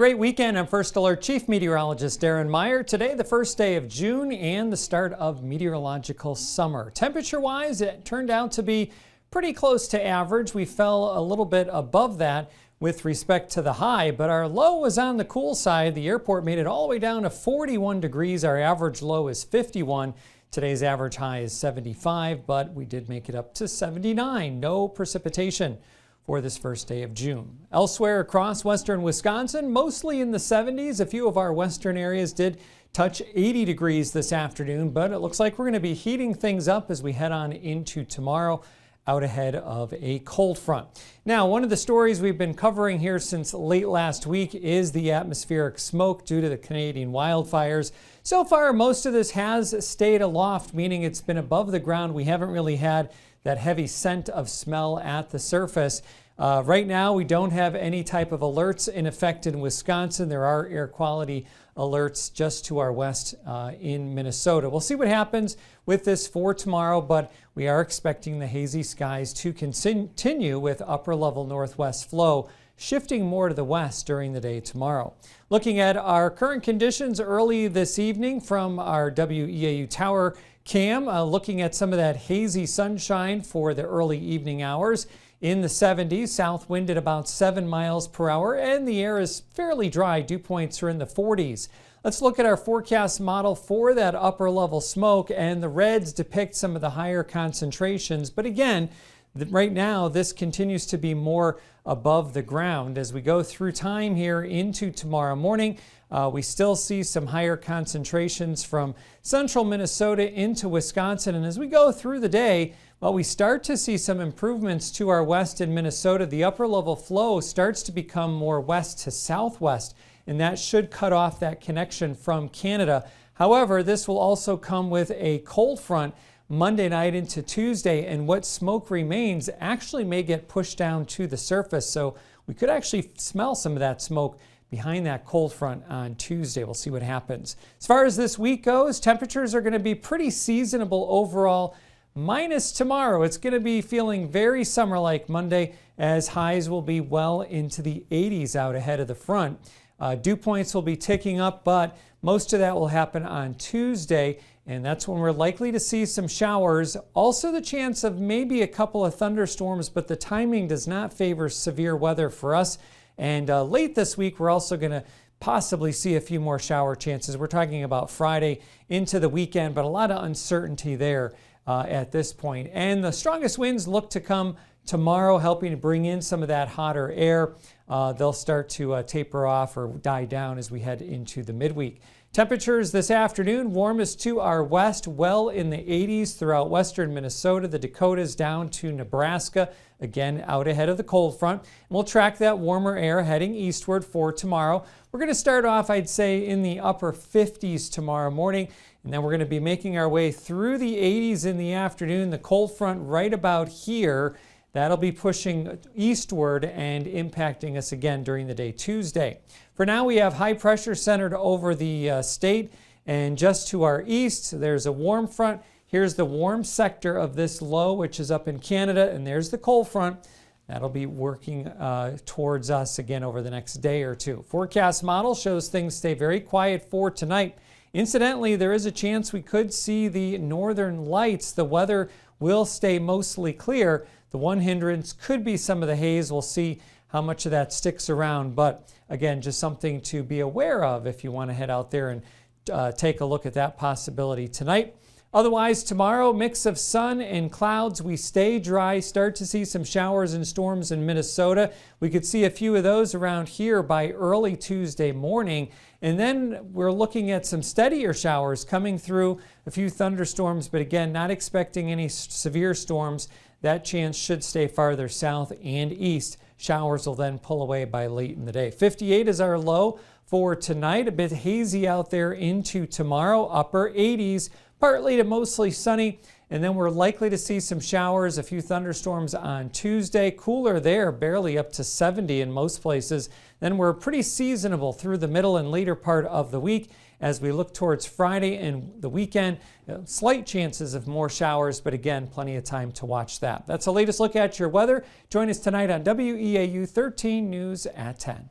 Great weekend. I'm First Alert Chief Meteorologist Darren Meyer. Today, the first day of June and the start of meteorological summer. Temperature-wise, it turned out to be pretty close to average. We fell a little bit above that with respect to the high, but our low was on the cool side. The airport made it all the way down to 41 degrees. Our average low is 51. Today's average high is 75, but we did make it up to 79. No precipitation for this first day of June. Elsewhere across western Wisconsin, mostly in the 70s. A few of our western areas did touch 80 degrees this afternoon, but it looks like we're going to be heating things up as we head on into tomorrow, out ahead of a cold front. Now, one of the stories we've been covering here since late last week is the atmospheric smoke due to the Canadian wildfires. So far, most of this has stayed aloft, meaning it's been above the ground. We haven't really had that heavy scent of smell at the surface. Right now, we don't have any type of alerts in effect in Wisconsin. There are air quality alerts just to our west in Minnesota. We'll see what happens with this for tomorrow, but we are expecting the hazy skies to continue with upper level northwest flow shifting more to the west during the day tomorrow. Looking at our current conditions early this evening from our WEAU tower cam, looking at some of that hazy sunshine for the early evening hours. In the 70s, south wind at about 7 miles per hour, and the air is fairly dry. Dew points are in the 40s. Let's look at our forecast model for that upper level smoke, and the reds depict some of the higher concentrations. But again, right now, this continues to be more above the ground. As we go through time here into tomorrow morning, we still see some higher concentrations from central Minnesota into Wisconsin. And as we go through the day, well, we start to see some improvements to our west in Minnesota. The upper level flow starts to become more west to southwest, and that should cut off that connection from Canada. However, this will also come with a cold front Monday night into Tuesday, and what smoke remains actually may get pushed down to the surface. So we could actually smell some of that smoke behind that cold front on Tuesday. We'll see what happens. As far as this week goes, temperatures are going to be pretty seasonable overall. Minus tomorrow, it's going to be feeling very summer-like Monday, as highs will be well into the 80s out ahead of the front. Dew points will be ticking up, but most of that will happen on Tuesday, and that's when we're likely to see some showers. Also the chance of maybe a couple of thunderstorms, but the timing does not favor severe weather for us. And late this week, we're also going to possibly see a few more shower chances. We're talking about Friday into the weekend, but a lot of uncertainty there at this point. And the strongest winds look to come tomorrow, helping to bring in some of that hotter air. They'll start to taper off or die down as we head into the midweek. Temperatures this afternoon, warmest to our west, well in the 80s throughout western Minnesota, the Dakotas down to Nebraska, again out ahead of the cold front. And we'll track that warmer air heading eastward for tomorrow. We're going to start off, I'd say, in the upper 50s tomorrow morning, and then we're going to be making our way through the 80s in the afternoon. The cold front right about here, that'll be pushing eastward and impacting us again during the day Tuesday. For now, we have high pressure centered over the state, and just to our east, there's a warm front. Here's the warm sector of this low, which is up in Canada, and there's the cold front. That'll be working towards us again over the next day or two. Forecast model shows things stay very quiet for tonight. Incidentally, there is a chance we could see the northern lights. The weather will stay mostly clear. The one hindrance could be some of the haze. We'll see how much of that sticks around, but again, just something to be aware of if you want to head out there and take a look at that possibility tonight. Otherwise, tomorrow, mix of sun and clouds. We stay dry, start to see some showers and storms in Minnesota. We could see a few of those around here by early Tuesday morning. And then we're looking at some steadier showers coming through, a few thunderstorms, but again, not expecting any severe storms. That chance should stay farther south and east. Showers will then pull away by late in the day. 58 is our low for tonight. A bit hazy out there into tomorrow. Upper 80s, partly to mostly sunny. And then we're likely to see some showers, a few thunderstorms on Tuesday. Cooler there, barely up to 70 in most places. Then we're pretty seasonable through the middle and later part of the week. As we look towards Friday and the weekend, slight chances of more showers, but again, plenty of time to watch that. That's the latest look at your weather. Join us tonight on WEAU 13 News at 10.